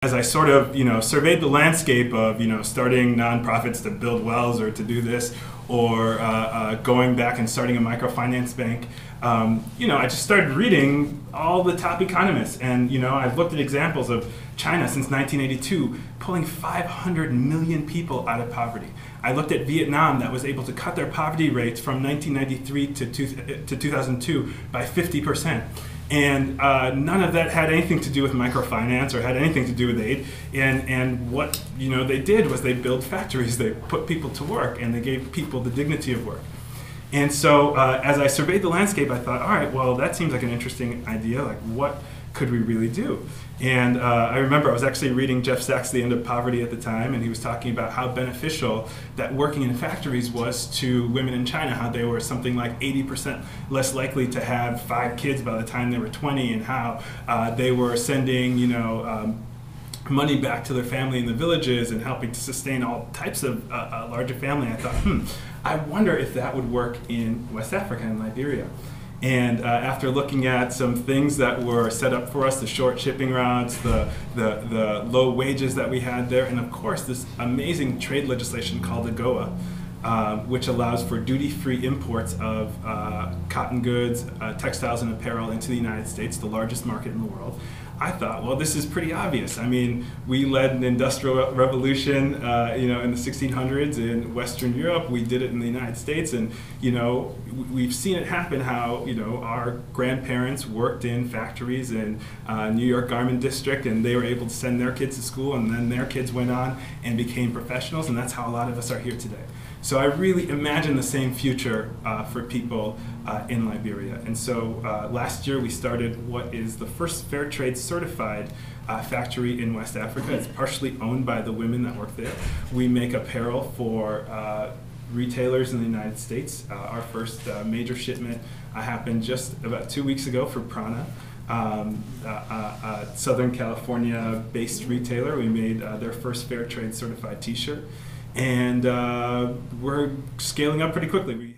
as I sort of, surveyed the landscape of, starting nonprofits to build wells or to do this, or going back and starting a microfinance bank, I just started reading all the top economists. And, I've looked at examples of China since 1982 pulling 500 million people out of poverty. I looked at Vietnam that was able to cut their poverty rates from 1993 to 2002 by 50%. And none of that had anything to do with microfinance or had anything to do with aid. And what they did was they built factories, they put people to work, and they gave people the dignity of work. And so as I surveyed the landscape, I thought, all right, well, that seems like an interesting idea. Like, what could we really do? And I remember I was actually reading Jeff Sachs' The End of Poverty at the time, and he was talking about how beneficial that working in factories was to women in China, how they were something like 80% less likely to have 5 kids by the time they were 20, and how they were sending, money back to their family in the villages and helping to sustain all types of a larger family. I thought, I wonder if that would work in West Africa and Liberia. And after looking at some things that were set up for us, the short shipping routes, the low wages that we had there, and of course this amazing trade legislation called AGOA, which allows for duty-free imports of cotton goods, textiles, and apparel into the United States, the largest market in the world. I thought, well, this is pretty obvious. I mean, we led an industrial revolution, in the 1600s in Western Europe. We did it in the United States, and we've seen it happen. How our grandparents worked in factories in New York Garment District, and they were able to send their kids to school, and then their kids went on and became professionals, and that's how a lot of us are here today. So I really imagine the same future for people in Liberia. And so last year we started what is the first fair trade certified factory in West Africa. It's partially owned by the women that work there. We make apparel for retailers in the United States. Our first major shipment happened just about 2 weeks ago for prAna. Southern California based retailer. We made their first fair trade certified t-shirt. And we're scaling up pretty quickly.